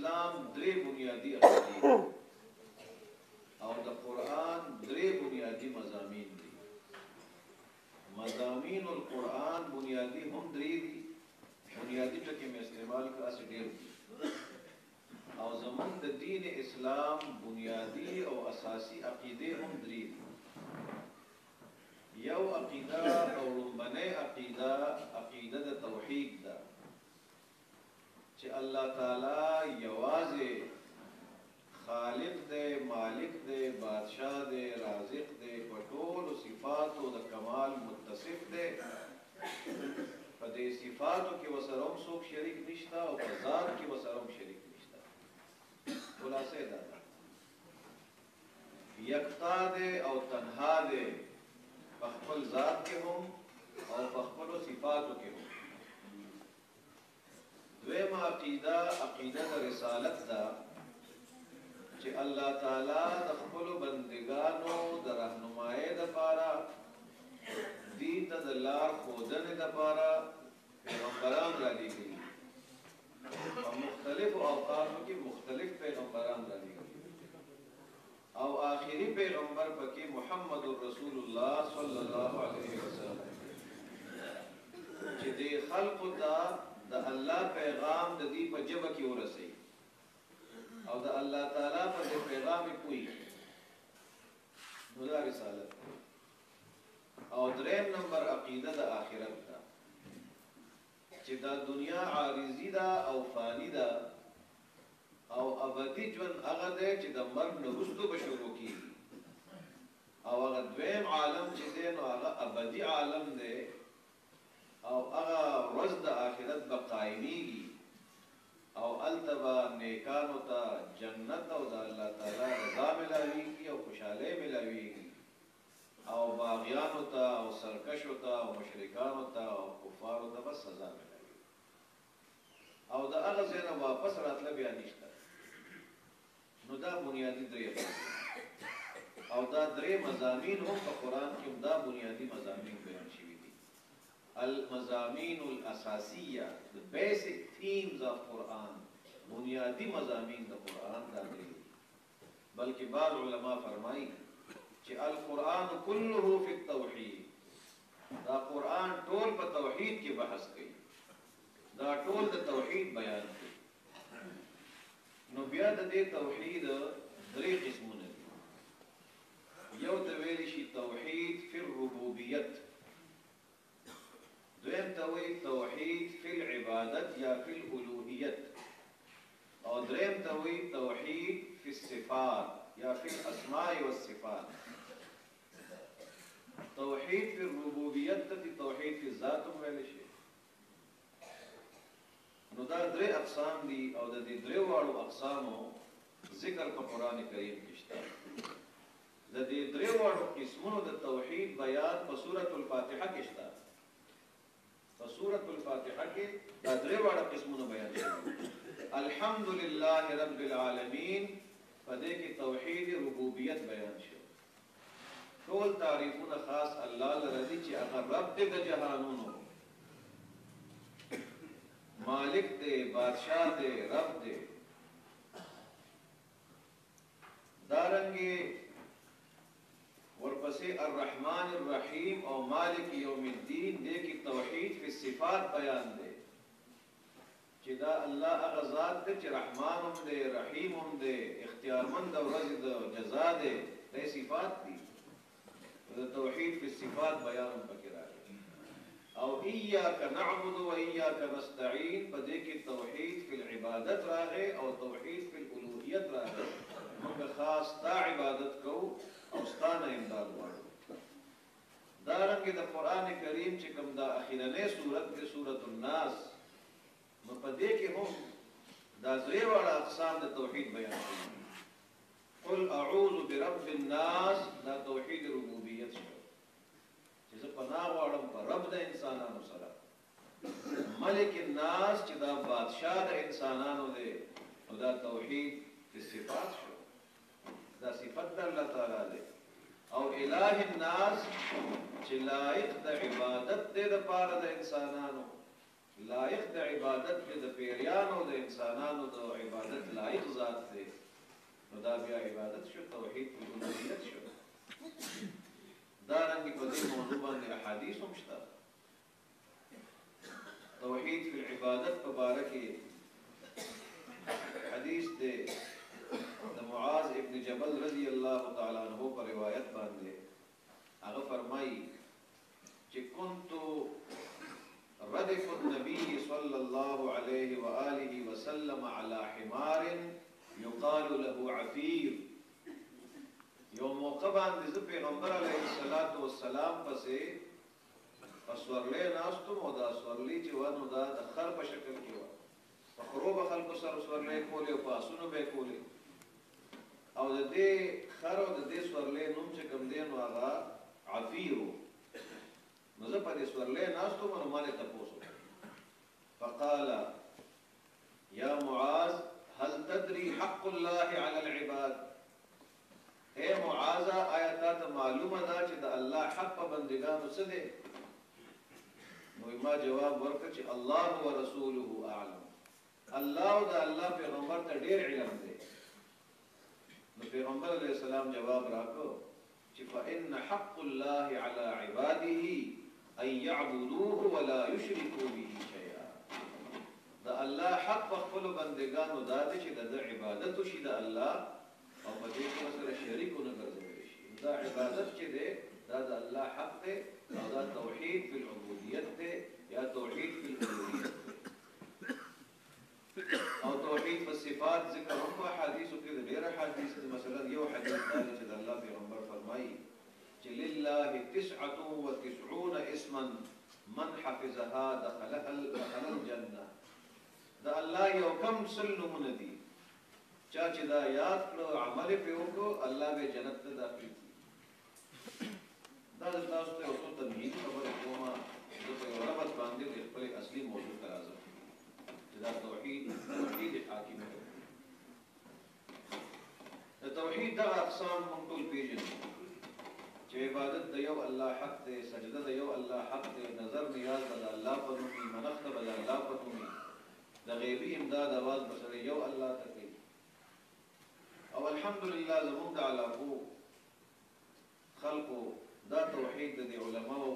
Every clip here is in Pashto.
اسلام درې بنیادی عقیدې او د قرآن درې بنیادی مضامین دي. مضامین القرآن بنیادی هم درې دي، بنیادی ټکي مې استعمال کړه چې ډېر دي. او زمون د دین اسلام بنیادی او اساسی عقیدې هم درې دي. یو عقیده او لومبنۍ عقیده د توحید ده چې الله تعالی یوازې خالق دی، مالک دی، بادشاہ دی، رازق دی، په ټولو صفاتو د کمال متصف دی. په دې صفاتو کې ورسره هم څوک شریک نشته او په ذات کې ورسره هم شریک نشته. خلاصه دا ده یکتا دی او تنها دی په خپل ذات کې هم او په خپلو صفاتو کې هم. دویمه عقیده د رسالت ده چې الله تعالی د خپلو بندګانو د رهنمایۍ دپاره دین ته د لار ښودنې دپاره پیغمبران رالیږلي. په مختلفو اوقاتو کې مختلف پیغمبران رالیږلي او آخري پیغمبر پکې محمد رسول الله صلی الله علیه وسلم چې دې خلقو ته د الله پیغام د دې په ژبه کې ورسوي او د الله تعالی په دې پیغام یې پوي. نو دا رسالت. او دریم نمبر عقیده د آخرت ده چې دا دنیا عارضی ده او فانی ده او ابدي ژوند هغه دی چې د مرګ نه وروسته به شروع کېږي او هغه دویم عالم چې دی نو هغه ابدي عالم دی او هغه ورځ د آخرت به قایمیږي او هلته به نیکانو ته جنت او د الله تعالی رضا ملاویږي او خوشحالۍ ملاویږي او باغیانو ته او سرکشو ته او مشرکانو ته او کفارو ته به سزا ملاویږي او د هغه ځای نه واپس راتله بیا نشته. نو دا بنیادی درې او دا درې مضامین هم په قرآن کې هم دا بنیادی مضامین بیان شوي دي. المضامین الاساسیه the basic themes of Quran بنیادی مضامین د قرآن دا درې دي. بلکې بعض علما فرمایي چې القرآن كله فی التوحید، دا قرآن ټول په توحید کې بحث کوي، دا ټول د توحید بیان کوي. نو بیا د دې توحید درې قسمونه دي. یو ته ویل شي توحید فی الربوبیت، دویم ته وایي توحید فی العبادت یا فی الالوهیت، او دریم ته وایي توحید فی الصفات یا فی الاسماء والصفات. توحید فی الربوبیت ته توحید فی الذات هم ویل شي. نو دا درې اقسام دي او د دې درې واړو اقسامو ذکر په قرآن کریم کې شته. د دې درې واړو قسمونو د توحید بیان په سورۃ الفاتحه کې شته. په سورۃ الفاتحه کې دا درې واړه قسمونه بیان شوي. الحمدلله رب العالمین په دې کې توحید ربوبیت بیان شو. ټول تعریفونه خاص الله لره دي چې هغه رب دې د جهانونو، مالک دے، بادشاہ دے، رب دے. دارنگے ورپسے الرحمن الرحیم او مالک یوم الدین دے کی توحید فی صفات بیان دے چې دا الله هغه ذات دی چې رحمان هم دی، رحیم هم دی، اختیارمند او ورځ د جزا دی. دا صفات دي. د توحید فی صفات بیان هم پکې راغلی. او ایاک نعبد و ایاک نستعین په دې کې توحید فی العبادت راغی او توحید فی الالوهیت راغی. موږ خاص تا عبادت کوو او ستا نه امداد غواړو. دارنګې د قرآن کریم چې کوم دا اخرنۍ سورت دی سورة الناس، نو په دې کې هم دا درې واړه اقسام د توحید بیان شوي. قل اعوذ برب الناس دا توحید ربوبیت شو چې زه پناه غواړم په رب د انسانانو سره. ملک الناس چې دا بادشاہ د انسانانو دی نو دا توحید فی صفات شو، دا صفت د الله تعالی دی. او الہ الناس چې لایق د عبادت دی دپاره د انسانانو، لایق د عبادت دی د پیریانو د انسانانو د عبادت لایق نو دا بیا عبادت شو، توحید فی الالوهیت شو. دارنګه په دې موضوع باندې احادیث هم شته. توحید فی العبادت په باره کې حدیث دی د معاذ ابن جبل رضی الله تعالی عنہ په روایت باندې هغه فرمایي چې كنت ردف النبي صلى الله عليه وآله وسلم على حمار يقال له عفير. يوم موقع باندې زه پیغمبر علیه الصلاۃ والسلام پسې اسورلې ناستم او دا سورلې چې ونه دا د خر په شکل کې و په خروب خلکو سره سورلې کولې او پاسونو به کولې او د دې خر او د دې سورلې نوم چې کوم دی نو هغه عفیر. نو زه په دې سورلې ناستم نو مالې تاسو فقال يا معاذ هل تدري حق الله على العباد؟ اے معاذ آیا تا معلومه ده چې د الله حق په بندګانو څه دی؟ نو ما جواب ورکړ چې الله ورسوله اعلم. الله او د الله پیغمبر ته ډېر علم دی. نو پیغمبر علیه السلام جواب راکړ چې فإن حق الله على عباده أن يعبدوه ولا يشركوا به شيئا. دا الله حق په خپل بندگانو دا دی چې د عبادت وشي د الله او په دې کې سره شریک نه ګرځول شي. دا عبادت چې دی دا د الله حق دی او دا توحید فی العبودیت دی یا توحید فی الالوهیت او توحید په صفات ذکر هم په حدیثو کې ډېر حدیث دي. مثلا یو حدیث دا چې د الله پیغمبر فرمایي چې لله 99 اسما من حفظها دخل الجنه. دا الله یو کم سل نمونه دي چا چې دا یاد کړو عمل په وکړو الله به جنت ته داخل کړي. دا تاسو ته اوس تمهید خبره کوم چې په ربط باندې د خپل اصلي موضوع ته راځم چې دا توحید حاکمیت. د توحید د اقسام موږ ټول پیژنو چې عبادت د یو الله حق دی، سجده د یو الله حق دی، نظر نیاز د الله په نوم وي، منښت د الله په نوم وي، د غیبي امداد اواز بسره یو الله ته کوي. او الحمدلله زموږ د علاقو خلقو دا توحید د علماو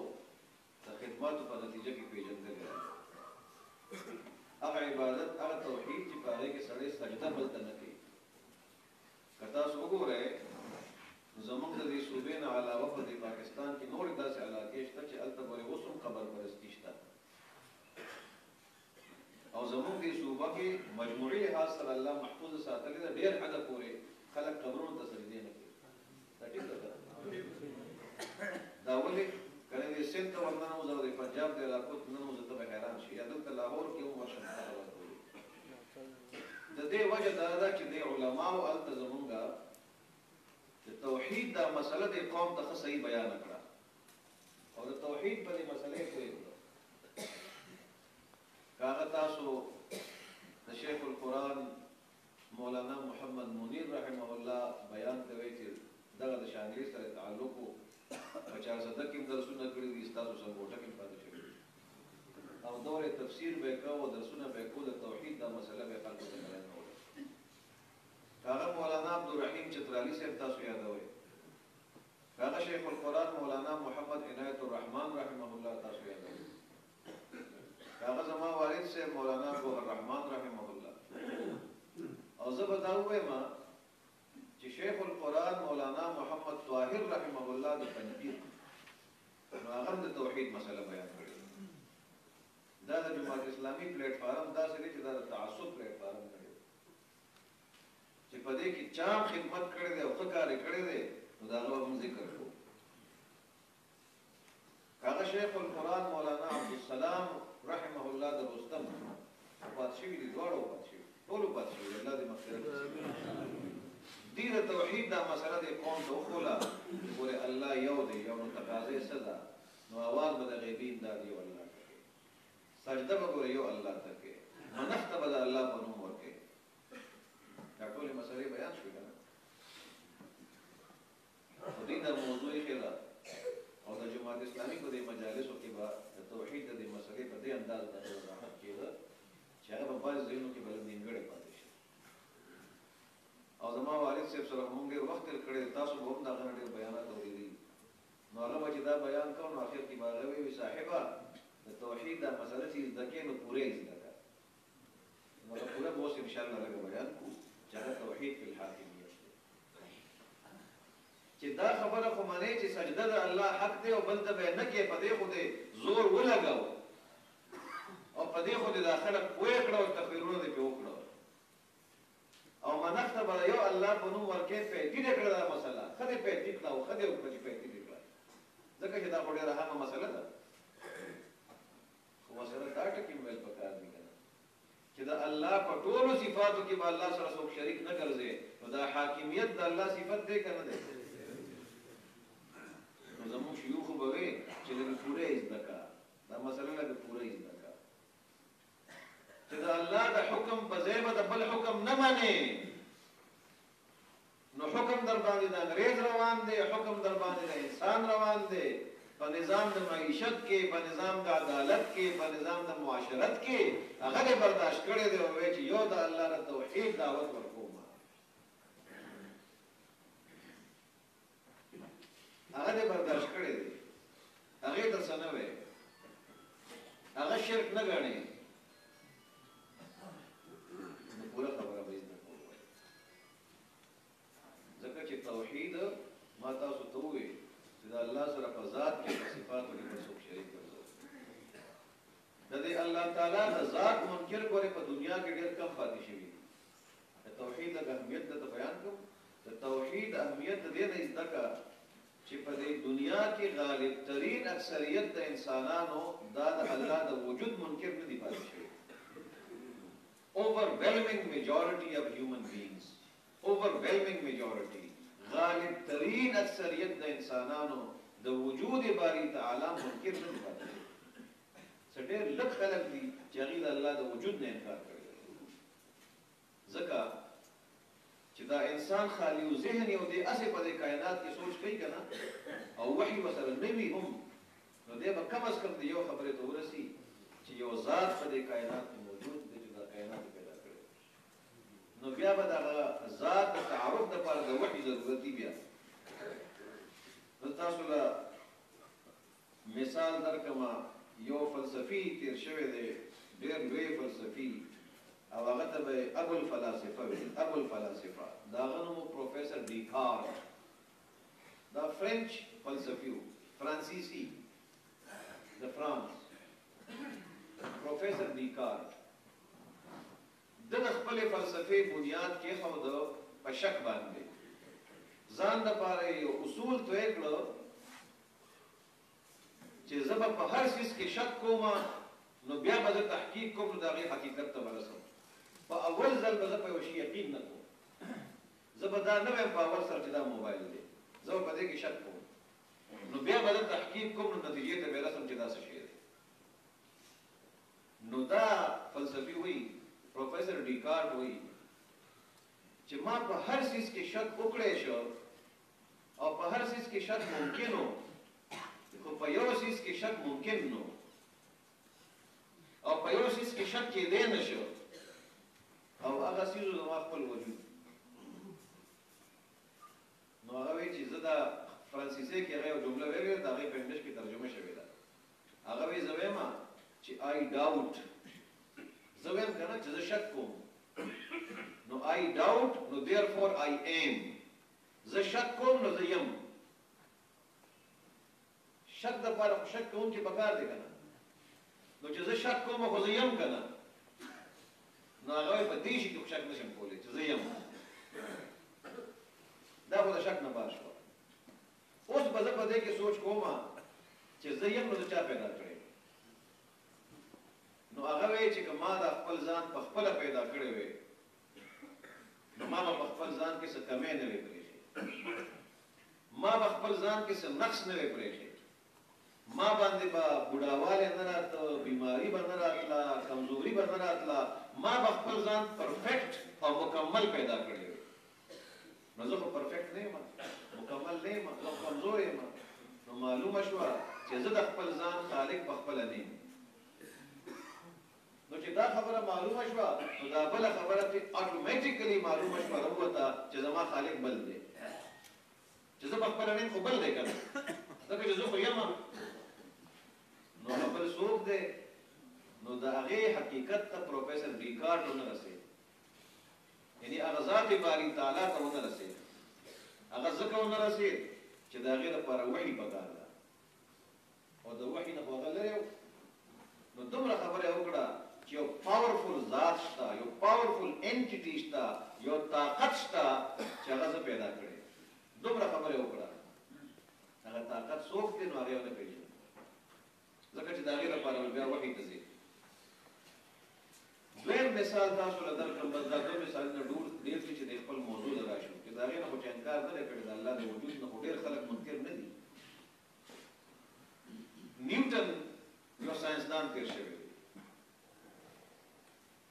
د خدماتو په نتیجه کې پیژندل. هغه عبادت هغه توحید چې په هغې کې سړی سجده بل ته نه کوي. که تاسو وګورئ زموږ د دې صوبې نه علاوه په دې پاکستان کې نورې داسې علاقې شته چې هلته ګورئ اوس هم قبر پرستي شته او زموږ دې صوبه کې مجموعي لحاظ سره الله محفوظ ساتلې ده. ډېر حده پورې خلک قبرونو ته سجدې نه کوي. دا ټیک ده؟ دا ولې کله دې سند ته ورننوځو د پنجاب د علاقو ته ننوځو ته به حیران شي. یا دلته لاهور کې هم ورشم د دې وجه دا ده چې د علماو هلته زمونږ د توحید دا مسله د قوم ته ښه صحیح بیان کړه او د توحید په دې مسلې پوهېږو. که هغه تاسو د شیخ القرآن مولانا محمد منیر رحمه الله بیان کوي چې دغه د شانګلې سره تعلق و په چارزده کې هم درسونه کړي دي، ستاسو سرګوټه کې هم پاتې شوي او دور تفسیر به یې کوو، درسونه به یې کوو، د توحید دا مسله به یې خلکو ته بیانوله. هغه مولانا عبدالرحیم چترالی صاحب تاسو یادوئ، هغه شیخ القرآن مولانا محمد عنایت الرحمن رحمه الله تاسو یادوئ، هغه زما والد صاحب مولانا گوهر رحمان رحمه الله. او زه به دا ووایم چې شیخ القرآن مولانا محمد طاهر رحمه الله د پنجپیر نو هغه هم د توحید مسله بیان کړې. دا د جماعت اسلامي پلیټ فارم داسې دی چې دا د تعصب پلیټ فارم کړی چې په دې کې چا خدمت کړی دی او ښه کار یې کړی دی نو د هغه هم ذکر کوو. هغه شیخ القرآن مولانا عبدالسلام رحمه الله د رستم وفات شوي دي، دواړه وفات شوي، ټول وفات شوي، الله دې مغفرت وکړي. دې د توحید دا مسله دې قوم ته وښوله چې ګورې الله یو دی، یو نو تقاضی څه ده، نو اواز به د غیبي امداد یو الله ته کوي، سجده به ګورې یو الله ته کوي، منښت به د الله په نوم ورکوي. دا ټولې مسلې بیان شوې که نه؟ خو دې دا موضوع یې ښه ده او د جماعت اسلامي په دې مجالسو کې به د توحید د دې مسلې په دې انداز باندې وضاحت کېده چې هغه په بعض ځایونو کې به لږ نیمګړی پاتې شي. او زما والد صاحب سره موږ ډېر وخت تېر کړی تاسو به هم دغه نه ډېر بیانات اورېدلي نو هغه به چې دا بیان کوو نو اخر کې به هغه وایي صاحبه د توحید دا مسله چې زده کړې نو پوره یې زده کړه نو هغه پوره به اوس انشاءالله لږ بیان کړو چې هغه توحید فی الحاکمیت دی چې دا خبره خو منې چې سجده د الله حق دی او بل ته به نه کې په دې خو دې زور ولګاو او په دې خو دې دا خلک پوه کړه او تقریرونه دې پې وکړه او منښت به یو الله په نوم ورکې پیټي کړه دا مسله ښه دې پیټي کړه او ښه دې وکړه چې پیټي کړه ځکه چې دا خو ډېره اهمه مسله ده خو مسله دا ټکي ویل پکار دي که نه چې د الله په ټولو صفاتو کې به الله سره څوک شریک نه ګرځي نو دا حاکمیت د الله صفت دی که نه دی نو زموږ شیوخو به وی چې لږ پوره یې زده کړه دا مسله لږ پوره یې زده کړه چې د الله د حکم په ځای به د بل حکم نه منې نو حکم در باندې د انګریز روان دی حکم در باندې د انسان روان دی په نظام د معیشت کې په نظام د عدالت کې په نظام د معاشرت کې هغه دې برداشت کړی دی او وایي چې یو د الله د توحید دعوت ورکوم هغه دې برداشت کړی دی هغې ته څه نه وی هغه شرک نه ګڼي نو پوره خبره به یې زده کول وایي ځکه چې توحید ما تاسو ته وویل چې د الله سره په ذات کې په صفاتو کې بل څوک شریک ګرځوي د دې الله تعالی د ذات منکر ګورې په دنیا کې ډېر کم پاتې شوي دي د توحید لږ اهمیت درته بیان کوم د توحید اهمیت د دې نه زده کړه چې په دې دنیا کې غالب ترین اکثریت د انسانانو دا د الله د وجود منکر نه دي پاتې شوي overwhelming majority of human beings overwhelming majority غالب ترین اکثریت د انسانانو د وجود باری تعالی منکر نه دي پاتې شوي څه ډېر لږ خلک دي چې هغوی د الله د وجود نه انکار کړی ځکه چې دا انسان خالی و ذهن یو دی اسې په دې کائنات کې سوچ کوي که نه او وحي ورسره نه وي هم نو دی به کم از کم د یو خبرې ته ورسي چې یو ذات په دې کائنات کې موجود دی چې دا کائنات پیدا کړی نو بیا به دغه ذات د تعارف دپاره د وحي ضرورت دي بیا زه تاسو له مثال درکړمه یو فلسفي تیر شوی دی ډېر لوی فلسفي او هغه ته به ابو الفلاسفه وي ابو الفلاسفه د هغه نوم پروفیسر ډیکارت دا فرنچ فلسفي و فرانسیسي د فرانس پروفیسر ډیکارت د خپلې فلسفې بنیاد کېښود په شک باندې ځان دپاره یو اصول طی کړه چې زه به په هر څیز کې شک کوم نو بیا به زه تحقیق کوم نو د هغې حقیقت ته به رسم په اول ځل به زه په یو شي یقین نه کوم زه به دا نه وایم په اول سر چې دا موبایل دی زه به په دې کې شک کوم نو بیا به زه تحقیق کوم نو نتیجې ته به رسم چې دا څه شی دی نو دا فلسفي وایي پروفیسر ډیکارت وایي چې ما په هر څیز کې شک وکړی شو او په هر څیز کې شک ممکن و خو په یو څیز کې شک ممکن نو او په یو څیز کې شک کېدی نه شو او هغه څیز و زما خپل وجود نو هغه وایي چې زه دا فرانسیسي کې هغه یو جمله ویلې ده د هغې په انګلیش کې ترجمه شوې ده هغه وایي زه وایم چې آی ډاوټ زه وایم که نه چې زه شک کوم نو آی ډاوټ نو دیر فور آی ایم زه شک کوم نو زه یم شک دپاره خو شک کوونکي پکار دی که نه نو چې زه شک کوم خو زه یم که نه نو هغه وایي په دې شي کې خو شک نشم کولی چې زه یم دا خو د شک نه بار شوه اوس به زه په دې کې سوچ کوم چې زه یم نو زه چا پیدا کړی نو هغه وایي چې که ما دا خپل ځان په خپله پیدا کړی وی نو ما به په خپل ځان کې څه کمی نه وی پرېښی ما به خپل ځان کې څه نقص نه وی پرېښی ما باندې به بوډاوالی نه راته بیماري به نه راتله کمزوري به نه راتله ما به خپل ځان پرفیکټ او مکمل پیدا کړی وی نو زه خو پرفیکټ نه یم مکمل نه یم زه کمزور یم نو معلومه شوه چې زه د خپل ځان خالق په خپله نه یم نو چې دا خبره معلومه شوه نو دا بله خبره پرې اټومیټیکلی معلومه شوه راووته چې زما خالق بل دی چې زه په خپله نیم خو بل دی که نه ځکه چې زه خو یم نو هغه بل څوک دی نو د هغې حقیقت ته پروفیسر ډیکارټ ونه رسېد یعنې هغه ذات باري تعالی ته ونه رسېد هغه ځکه ونه رسېد چې د هغې دپاره وحي پکار ده او د وحي نه خو هغه لرې و نو دومره خبره یې وکړه چې یو پاورفل ذات شته یو پاورفل انټیټي شته یو طاقت شته چې هغه زه پیدا کړی دومره خبره یې وکړه هغه طاقت څوک دی نو هغه یې ونه پېژني ځکه چې د هغې لپاره بیا وحي ته ځي دویم مثال تاسو له درکړم بس دا دوه مثالونه ډېر دي چې د خپل موضوع له راشو چې د هغې نه خو چې انکار نه دی کړی د الله د وجود نه خو ډېر خلک منکر نه دي نیوټن یو ساینسدان تیر شوی دی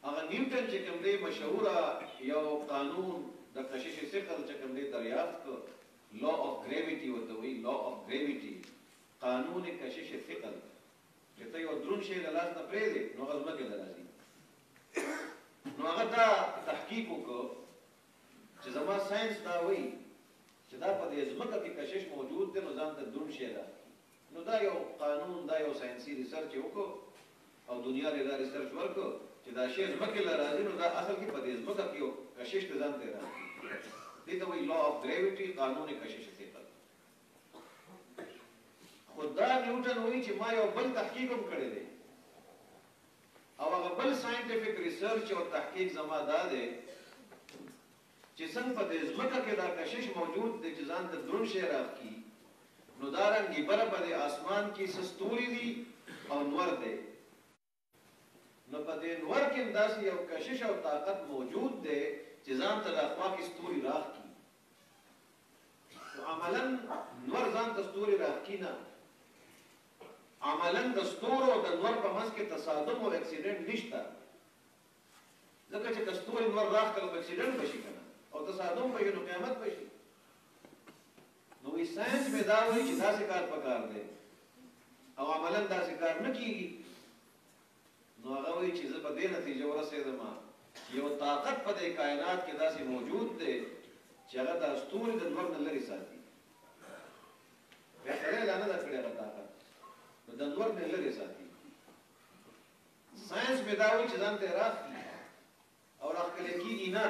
هغه نیوټن چې کوم دی مشهوره یو قانون د کشش ثقل چې کوم دی دریافت کړ لا اف ګریویټي ورته وایي لا اف ګریویټي قانون کشش ثقل چې ته یو دروند شی له لاس نه پرېږدې نو هغه ځمکې ته راځي نو هغه دا تحقیق وکړ چې زما ساینس دا وایي چې دا په دې ځمکه کې کشش موجود دی نو ځان ته دروند شی راځي نو دا یو قانون دا یو ساینسي ریسرچ وکړو او دنیا له دا ریسرچ ورکړو چې دا شی ځمکې له راځي نو دا اصل کې په دې ځمکه کې یو کشش ته ځان ته راځي دې ته وایي لا اف ګریویټي قانون کشش ثقل خو دا نیوټن وایي چې ما یو بل تحقیق هم کړی دی او هغه بل ساینټیفیک ریسرچ او تحقیق زما دا دی چې څنګه په دې ځمکه کې دا کشش موجود دی چې ځان ته دروند شی راکړي نو دارنګې بره په دې اسمان کې څه ستوري دي او نور دی نو په دې نور کې هم داسې یو کشش او طاقت موجود دی چې ځان ته د خوا کې ستوري راکړي نو عملا نور ځان ته ستوري راکړي نه عملا د ستورو او د نور په منځ کې تصادم او اکسیډنټ نشته ځکه چې که ستوري نور راښکل او اکسیډنټ به شي که نه او تصادم به وي نو قیامت به شي نو وی ساینس مې دا وایي چې داسې کار پکار دی او عملا داسې کار نه کېږي نو هغه وایي چې زه په دې نتیجه ورسېدم چې یو طاقت په دې کائنات کې داسې موجود دی چې هغه دا ستوري د نور نه لرې ساتي بیا سړی لا نه ده کړې هغه طاقت نو د نور نه لرې ساتي ساینس مې دا وایي چې ځان ته یې راښکي او راښکلی کېږي نه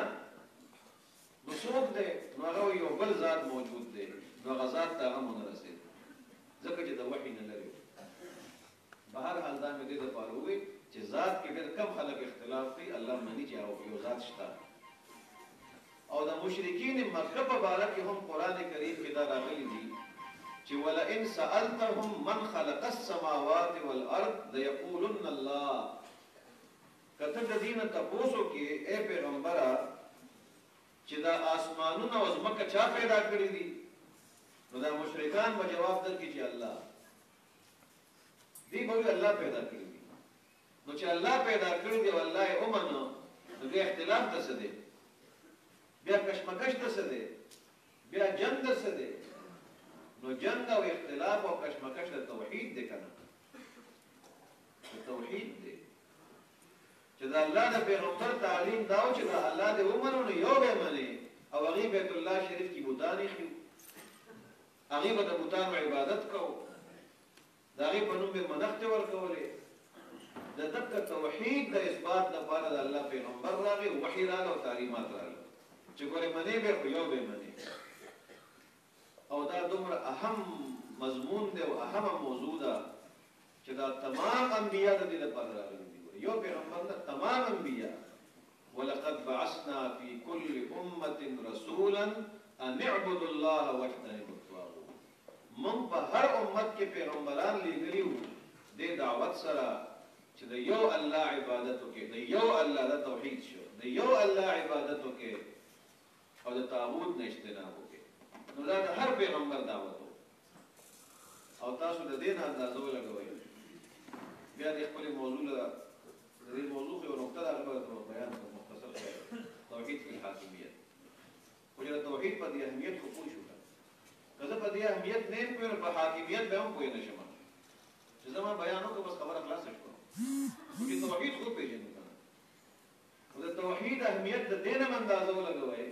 نو څوک دی نو هغه وایي یو بل ذات موجود دی نو هغه ذات ته هغه ونه رسېد ځکه چې د وحي نه لرې بهر حال دا مې دې دپاره ووایي چې ذات کې ډېر کم خلک اختلاف کوي الله مني چې یو ذات شته او د مشرکین مکه په باره کې هم قرآن کریم کې دا راغلي دي چې ولئن سألتهم من خلق السماوات والارض ليقولن الله کته د دې نه تپوسو کې اے پیغمبره چې دا آسمانونه او ځمکه چا پیدا کړي دي نو دا مشرکان به جواب درکړي چې الله دی به الله پیدا کړي دي نو چې الله پیدا کړي دي او الله یې ومنو نو بیا اختلاف ته څه دی بیا کشمکش ته څه دی بیا جنګ ته څه دی نو جنگ او اختلاف او کشمکش د توحید دی که نه د توحید دی چې د الله د پیغمبر تعلیم دا و چې د الله دې ومنو نو یو به منې او هغې بیت الله شریف کې بوتان ایښي هغې به د بوتانو عبادت کوو د هغې په نوم به منښتې ورکولې د دقه توحید د اثبات لپاره د الله پیغمبر راغی وحي راغی او تعلیمات راغی چې ګورې منې به خو یو به منې او دا دومره اهم مضمون دی او اهمه موضوع ده چې دا تمام انبیا د دې لپاره راغلي دي یو پیغمبر نه تمام انبیا ولقد بعثنا في كل امه رسولا ان اعبدوا الله واجتنبوا الطاغوت من په هر امت کې پیغمبران لېږلي وو دې دعوت سره چې د یو الله عبادت وکړي د یو الله د توحید شو د یو الله عبادت وکړي او د طاغوت نه اجتناب وکړي نو دا د هر پیغمبر دعوت و او تاسو د دې نه اندازه ولګوئ بیا د خپلې موضوع له د دې موضوع یو نقطه ده هغه به بیان کوم مختصر توحید فی الحاکمیت خو چې د توحید په دې اهمیت خو پوه شو که زه په دې اهمیت نه پوهېږم په حاکمیت به هم پوه نه شم چې زه ما بیان وکړم بس خبره خلاصه شوه چې توحید خو پیژنو کنه د توحید اهمیت د دینه اندازو لګوي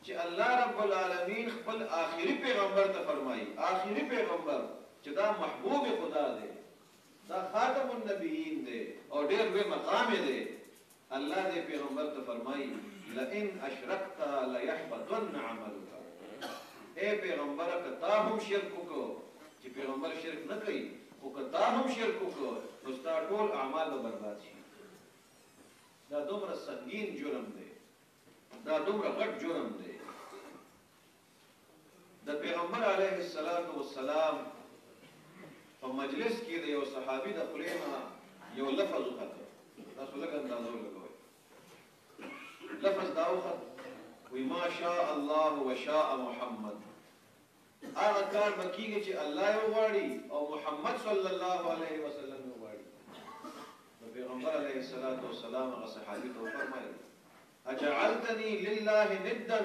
چې الله رب العالمین خپل آخري پیغمبر ته فرمایي آخري پیغمبر چې دا محبوب خدا دی دا خاتم النبیین دی او ډېر لوی مقام دی الله دې پیغمبر ته فرمایي لئن اشرکت لیحبطن عملک اے پیغمبر که تا هم شرک وکړو چې پیغمبر شرک نه کوي خو که تا هم شرک وکړو نو ستا ټول اعمال به برباد شي دا دومره سنگین جرم دی دا دومره غټ جرم دی د پیغمبر علیه السلام په مجلس کې د یو صحابي د خولې نه یو لفظ وخته تاسو لږ اندازه لګوئ لفظ دا وخت وی ما شاء الله وشاء محمد هغه کار به کېږي چې الله یې وغواړي او محمد صلی الله علیه وسلم یې وغواړي نو پیغمبر علیه السلام هغه صحابي ته وفرمایل اجعلتني لله ندا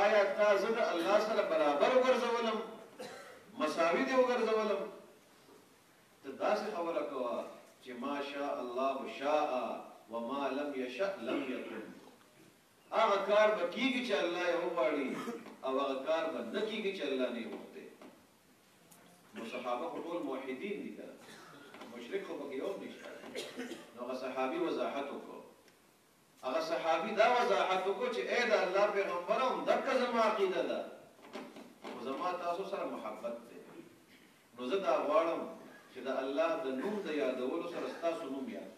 آیا تا زه د الله سره برابر وګرځولم مساوي دې وګرځولم ته داسې خبره کوه چې ما شاء الله شاء وما لم يشأ لم يكن هغه کار به کېږي چې الله یې وغواړي او هغه کار به نه کېږي چې الله نه یې وغوښتي نو صحابه خو ټول موحدین دي که مشرک خو پکې یو نشته نو هغه صحابي وضاحت وکړو هغه صحابي دا وضاحت وکړو چې ای د الله پیغمبره همدغه زما عقیده ده خو زما تاسو سره محبت دی نو زه دا غواړم چې د الله د نوم د یادولو سره ستاسو نوم یاد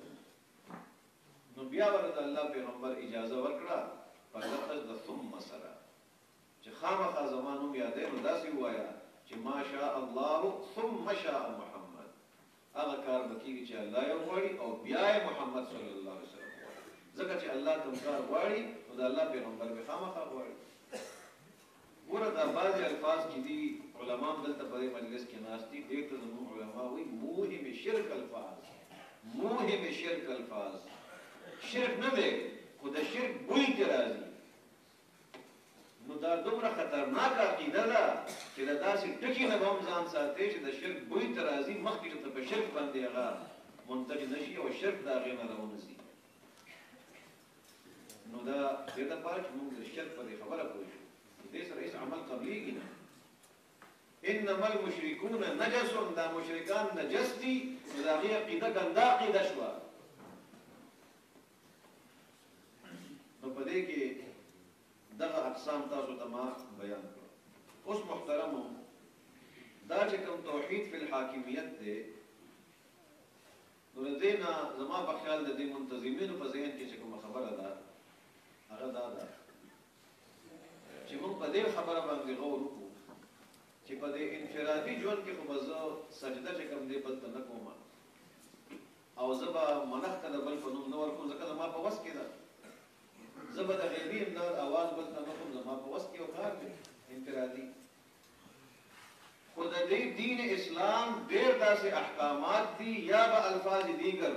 نو بیا ورته الله پیغمبر اجازه ورکړه په لفظ د ثم سره چې خامخا زما نوم یادې نو داسې ووایه چې ما شاء الله ثم شاء محمد هغه کار به کېږي چې الله یې وغواړي او بیا یې محمد صلی الله علیه وسلم غواړي ځکه چې الله کوم کار غواړي نو د الله پیغمبر به خامخا غواړي ګوره دا بعضې الفاظ چې دي علما هم دلته په دې مجلس کې ناست دي دې ته زموږ علما وایي موهم شرک الفاظ موهم شرک الفاظ شرک نه دی خو د شرک بوی کې راځي نو دا دومره خطرناک عقیده ده چې د داسې ټکي نه به هم ځان ساتي چې د شرک بوی ته راځي مخکې چې ته په شرک باندې هغه منتج نه شي او شرک د هغې نه راونځي نو دا دې دپاره چې موږ د شرک په دې خبره پوه شو دې سره هېڅ عمل قبلیږي نه انما المشرکون نجس دا مشرکان نجس دي نو د هغې عقیده ګنده عقیده شوه نو په دې کې دغه اقسام تاسو ته ما بیان کړو اوس محترمو دا چې کوم توحید فی الحاکمیت دی نو د دې نه زما په خیال د دې منتظمینو په ذهن کې چې کومه خبره ده هغه دا ده چې موږ په دې خبره باندې غور وکړو چې په دې انفرادي ژوند کې خو به زه سجده چې کوم دی بل ته نه کوم او زه به منښ ته د بل په نوم نه ورکوم ځکه زما په وس کې ده زه به د غیبي امداد اواز بل ته نه کوم زما په وس کې یو کار دی انفرادي خو د دې دین اسلام ډېر داسې احکامات دي یا به الفاظ دیگر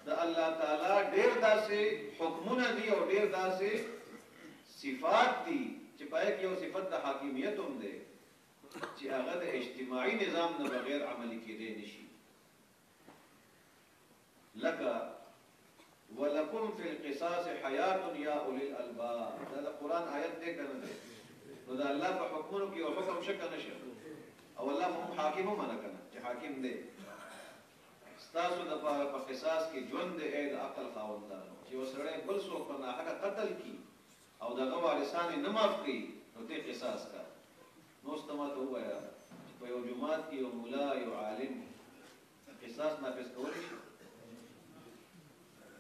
د الله تعالی ډېر داسې حکمونه دي او ډېر داسې صفات دي چې په کې یو صفت د حاکمیت هم دی چې هغه د اجتماعي نظام نه بغیر عملي کېدی نشي لکه ولکم فی القصاص حیات یا اولی الالباب دا د قرآن آیت دی که نه دی نو د الله په حکمونو کې یو حکم شکه نشه او الله هم حاکم هم نه کنه چې حاکم دی ستاسو دپاره په قصاص کې ژوند دی ای د عقل خاوندانو چې یو سړی بل څوک په ناحقه قتل کړي او د هغه وارثان یې نه معاف کړي نو ته قصاص کا نو اوس ته ماته ووایه چې په یو جومات کې یو ملا یو عالم قصاص نافظ کولی شي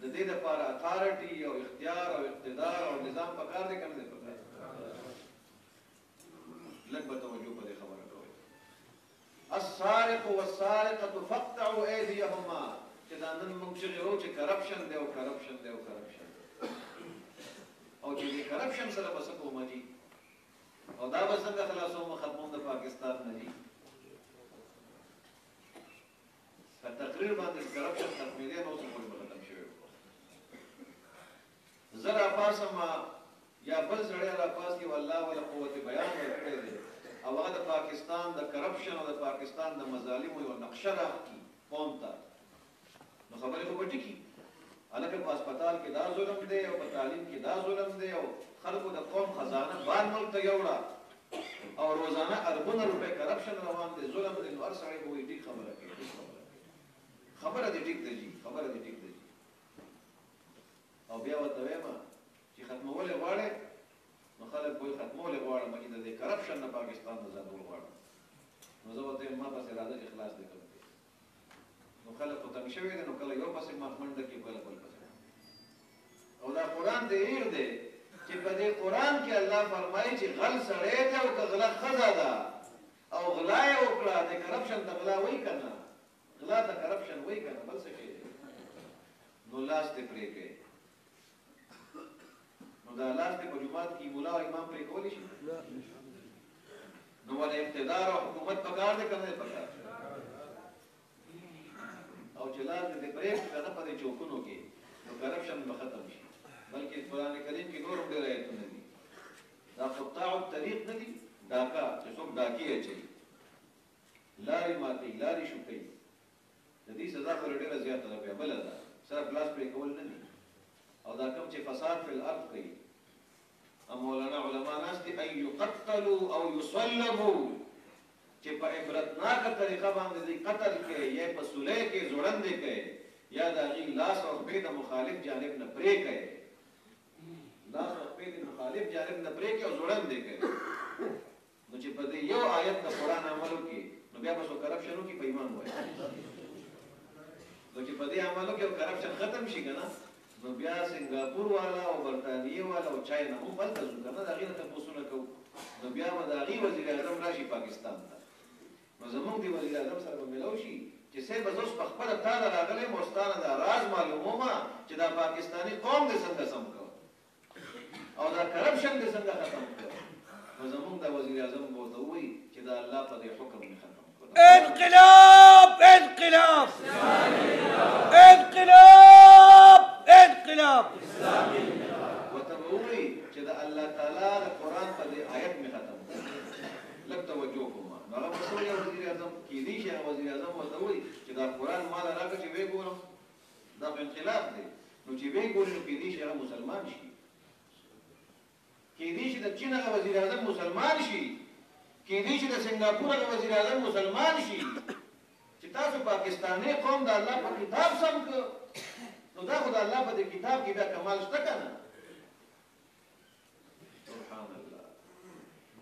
د دې لپاره اتھارټي او اختیار او اقتدار او نظام پکار دی کنه دی پکار لږ به توجه په دې خبره کوئ السارق والسارقة فاقطعوا أيديهما چې دا نن موږ چغې وو چې کرپشن دی او کرپشن دی او کرپشن او چې دې کرپشن سره به څه کومه دي او دا به څنګه خلاصوم ختموم د پاکستان نه دي په تقریر باندې کرپشن ختمېدی نو اوس پورې به ختم شوی زه راپاسم یا بل سړی راپاس کې والله ولا قوت بیان ورکړی دی او هغه د پاکستان د کرپشن او د پاکستان د مظالمو یو نقشه راکړي قوم ته نو خبرې خو به ټیکي هلکه په هسپتال کې دا ظلم دی او په تعلیم کې دا ظلم دی او خلکو د قوم خزانه بار ملک ته یوړه او روزانه اربونه روپۍ کرپشن روان دی ظلم دی نو هر سړی به وایي ټیک خبره کوي خبره دې ټیک دی جي خبره دې ټیک دی او بیا ورته وایم چې ختمول یې غواړې نو خلک به وایي ختمول یې غواړم چې د دې کرپشن نه پاکستان نه ځانول غواړم نو زه ورته وایم ما پسې راځه چې خلاص دې کړم نو خلک خو تنګ شوي دي نو کله یو پسې ما منډه کړي کله بل پسې او دا قرآن دې هېر دی چې په دې قرآن کې الله فرمایي چې غل سړی دی او که غله ښځه ده او غلا یې وکړه د کرپشن ته غلا وایي که نه غلا ته کرپشن وایي که نه بل څه شی دی نو لاس دې پرې کړئ نو دا لاس دې په جومات کې ملا او امام پرې کولی شي نو ولې اقتدار او حکومت پکار دی که نه پکار او چې لاس دې پرې کړي که نه په دې چوکونو کې نو کرپشن به ختم شي بلکې قرآن کریم کې نور هم ډېر آیتونه دي دا قطاع الطریق نه دي ډاکا چې څوک ډاکې اچوي لارې ماتوي لارې شوکوي د دې سزا خو ډېره زیاته ده بیا بله ده صرف لاس پرې کول نه دي او دا کوم چې فساد فی الارض کوي مولانا علما ناست دي ان یقتلوا او یصلبوا چې په عبرتناکه طریقه باندې دوی قتل کوي یا په صلح کې زوړندې کوي یا د هغې لاس او خپې د مخالف جانب نه پرې کوي لاس او خپې د مخالف جانب نه پرې کوي او زوړندې کوي نو چې په دې یو آیت د قرآن عمل وکړي نو بیا به څو کرپشن وکړي په ایمان وایي نو چې په دې عملو کې کرپشن ختم شي که نه نو بیا سنګاپور والا او برطانیې والا او چاینا هم هلته ځو که نه د هغې نه تپوسونه کوو نو بیا به د هغې وزیر اعظم راشي پاکستان ته نو زموږ د وزیر اعظم سره به میلاو شي چې صاحب زه اوس پخپله تا ته راغلی یم او ستا نه دا راز معلومومه چې دا پاکستاني قوم دې څنګه سم کړ او دا کرپشن دې څنګه ختم کړ نو زموږ د وزیر اعظم به ورته ووایي چې دا الله په دې حکم مې ختم کړ انقلاب انقلاب انقلاب انقلاب ورته به ووایي چې د الله تعالی د قرآن په دې آیت مې ختم کړ لږ توجه کوم نو هغه به څه وایي وزیر اعظم کېدی شي هغه وزیر اعظم ورته وایي چې دا قرآن ما له راکړه چې ویې ګورم دا په انقلاب دی نو چې ویې ګوري نو کېدی شي هغه مسلمان شي کېدی شي د چین هغه وزیر اعظم مسلمان شي کېدی شي د سنګاپور هغه وزیر اعظم مسلمان شي چې تاسو پاکستاني قوم د الله په کتاب سم کړ نو دا خو د الله په دې کتاب کې بیا کمال شته که نه سبحان الله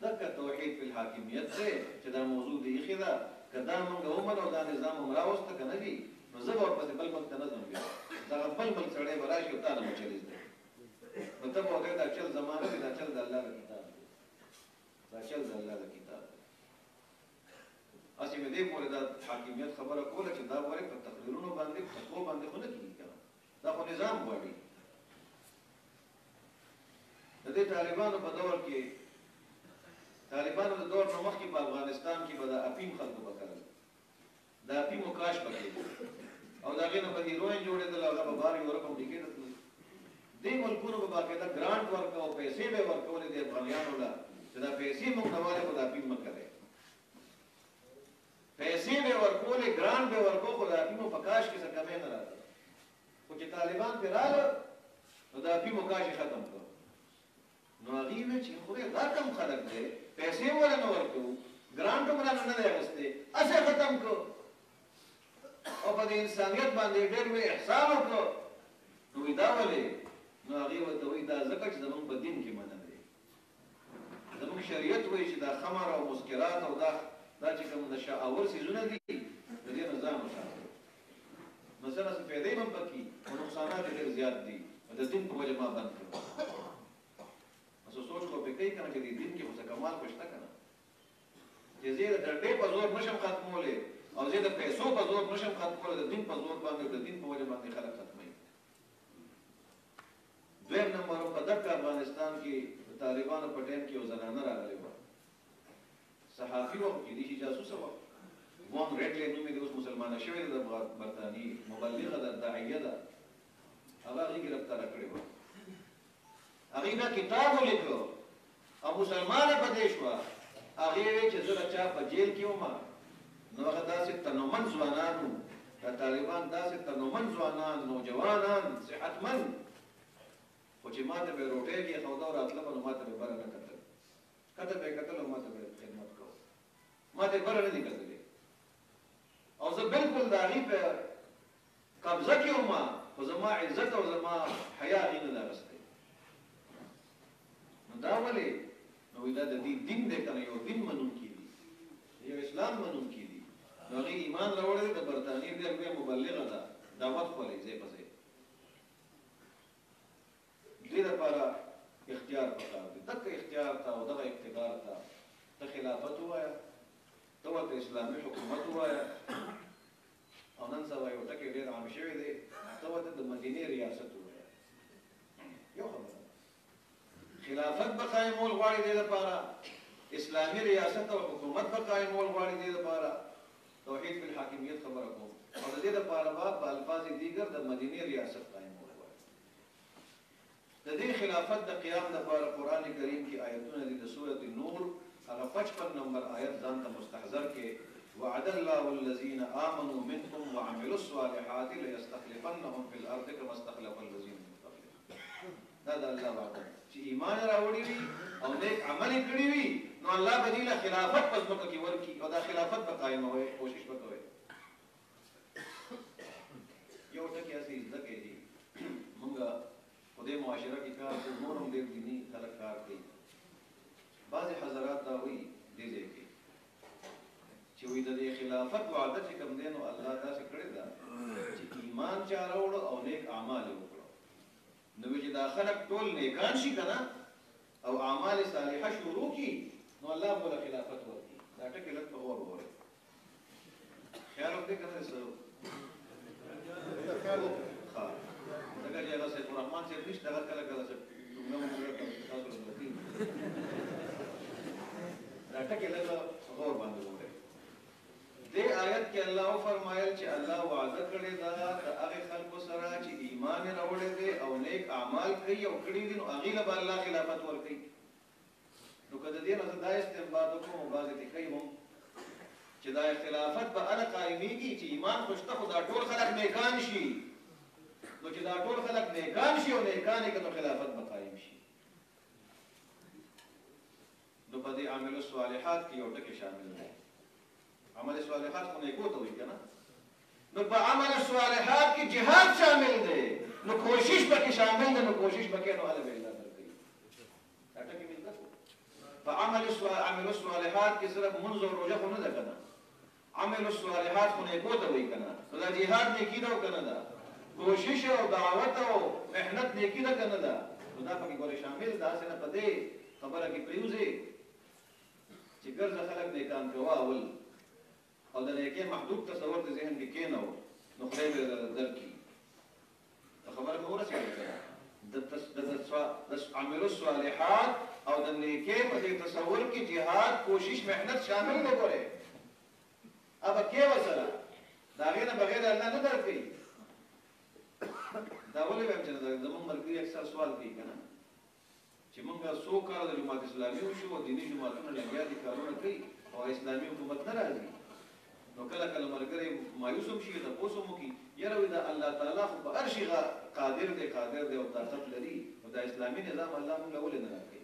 دغه توحید فی الحاکمیت دی چې دا موضوع دی ایښې ده که دا موږ ومنو او دا نظام هم راوسته که نه وي نو زه به ورپسې بل ملک ته نه ځم بیا دغه بل ملک سړی به راشي او تا نه به چلېز دی نو ته به وګورې دا چل زمانه دی دا چل د الله د کتاب دی دا چل د الله د کتاب دی هسې مې دې پورې دا حاکمیت خبره کوله چې دا وارې په تقریرونو باندې په فتوو باندې خو نه کېږي که نه دا خو نظام غواړي د دې طالبانو په دور کې طالبانو د دور نه مخکې په افغانستان کې به د اپیم خلکو به کرل د اپیمو کاش به کېدو او د هغې نه به هیروین جوړېدل هغه به بار یورپ امریکې ته تلل دې ملکونو به باقاعده ګرانټ ورکوه او پیسې به یې ورکولې د افغانیانو له چې دا پیسې موږ نه والې خو د اپیم مه کوئ پیسې به یې ورکولې ګرانټ به یې ورکوه خو د اپیمو په کاش کې څه کمی نه راته خو چې طالبان پرې راغله نو د اپیمو کاش یې ختم کړ نو هغې ویل چې خدای دا کم خلک دی پیسې ولې نه ورکوو ګرانټ هم رانه نه دی اخیستی هسې ختم کړو او په دې انسانیت باندې ډېر لوی احسان وکړو نو وایي دا ولې نو هغې ورته وایي دا ځکه چې زموږ په دین کې منع دی زموږ شریعت وایي چې دا خمر او مسکرات او دا چې کوم د شعور څیزونه دي د دې نه ځان وساتئ مثلا څه فایدې هم پکې او نقصانات یې ډېر زیات دي د دین په وجه ما بند کړو سوچ خو پې کوي که نه چې د دین کې خو څه کمال خو شته که نه چې زه د ډرډې په زور نشم ختمولی او زه د پیسو په زور نشم ختمولی د دین په زور باندې د دین په وجه باندې خلک ختموي دویم نمبر په دغه افغانستان کې د طالبانو په ټایم کې یو زنانه راغلې وه صحافي وه خو کېدای شي جاسوسه وه وان ریډلې نوم یې د اوس مسلمانه شوې ده د برطانیې مبلغه ده داعیه ده هغه هغې ګرفتاره کړې وه هغې بیا کتاب ولیکه او مسلمانه په دې شوه هغې ویل چې زه د چا په جیل کې وم نو هغه داسې تنومند ځوانان وو دا طالبان داسې تنومن ځوانان نوجوانان صحتمند خو چې ما ته به روټۍ کېښوده او راتله به نو ما ته به بره نه کتل کته به یې کتل او ما ته به خدمت کوو ما ته یې بره نه دي کتلې او زه بلکل د هغې په قبضه کې وم خو زما عزت او زما حیا هغې نه ده اخیستی نو دا ولې نو دا د دې دین دی که نه یو دین منونکي دي یو اسلام منونکي دي نو هغې ایمان راوړی دی د برطانیې ډېر لویه مبلغه ده دعوت خپلوي ځای په ځای دې دپاره اختیار پکار دی دغه اختیار ته او دغه اقتدار ته ته خلافت ووایه ته ورته اسلامي حکومت ووایه او نن سبا یو ټکی ډېر عام شوی دی ته ورته د مدینې ریاست ووایه یو خبره خلافت به قایمول غواړي دې دپاره اسلامي ریاست او حکومت به قایمول غواړي دې دپاره توحید فی الحاکمیت خبره کوم او د دې دپاره به په الفاظ دیگر د مدینې ریاست قایمول غواړي د دې خلافت د قیام دپاره قرآن کریم کې آیتونه دي د سورة نور هغه 55 نمبر آیت ځان ته مستحضر کې وعد الله الذين آمنوا منكم وعملوا الصالحات ليستخلفنهم في الأرض كما استخلف الذين من قبلهم دا د الله وعده چې ایمان راوړي وي او نیک عمل یې کړي وي نو الله به دې له خلافت په ځمکه کې ورکړي او دا خلافت به قایموي کوشش به کوئ یو ټکی هسې زده کوي دي مونږ په دې معاشره کې کار کوو نور هم ډېر دیني خلک کار کوي بعضې حضرات دا وایي دې ځای کې چې وایي د دې خلافت وعده چې کوم دی نو الله داسې کړې ده چې ایمان چا راوړه او نیک اعمال یې وکړه نو چې دا خلک ټول نیکان شي که نه او اعمال صالحه شروع کړي نو الله به له خلافت ورکړي دا ټکې لږ په غور وګورئ خیال وکړئ که نه څه ښه ځکه چې هغه سیف الرحمن صاحب نشته هغه کله کله تاسو لږ دا ټکې لږ غور باندې وګورئ دې آیت کې الله فرمایل چې الله وعده کړې ده د هغې خلکو سره چې ایمان یې راوړی دی او نیک اعمال کوي او کړي دي نو هغې له به الله خلافت ورکوي نو که د دې نه زه دا استنباط وکړم او بعضې ته کوي هم چې دا خلافت به هله قایمېږي چې ایمان خو شته خو دا ټول خلک نیکان شي نو چې دا ټول خلک نیکان شي او نیکان یې که نو خلافت به قایم شي نو په دې عامل الصالحات کې یو ټکی شامل دی عمل صالحات خو نیکو ته وایي که نه نو په عمل صالحات کې جهاد شامل دی نو کوشش پکې شامل دی نو کوشش پکې نو هله به الله درکوي دا ټکي مې زده کړو په عمل الصالحات کې صرف منځ او روژه خو نه ده که نه عمل الصالحات خو نیکو ته وایي که نه نو دا جهاد نیکي ده او که نه ده کوشش او دعوت او محنت نیکي ده که نه ده نو دا پکې ګورې شامل ده هسې نه په دې خبره کې پرېوځې چې ګرځه خلک نیکان کوه اول او د نیکۍ محدود تصور د ذهن کې کېنو نو خدای به درکړي خبره مې ورسېده د عملو الصالحات او د نیکۍ په دې تصور کې جهاد کوشش محنت شامل دی ګورې ابه کې وسره د هغې نه بغیر الله نه درکوي دا ولې وایم چې زموږ ملګري اکثر سوال کوي که نه چې موږ څو کاله د جماعت اسلامي وشو او دیني جماعتونه لګیا دي کارونه کوي او اسلامي حکومت نه راځي نو کله کله ملګری مایوس هم شي تپوس هم وکړي یاره وایي دا الله تعالی خو په هر شي قادر دی او طاقت لري نو دا اسلامي نظام الله موږ له ولې نه راکوي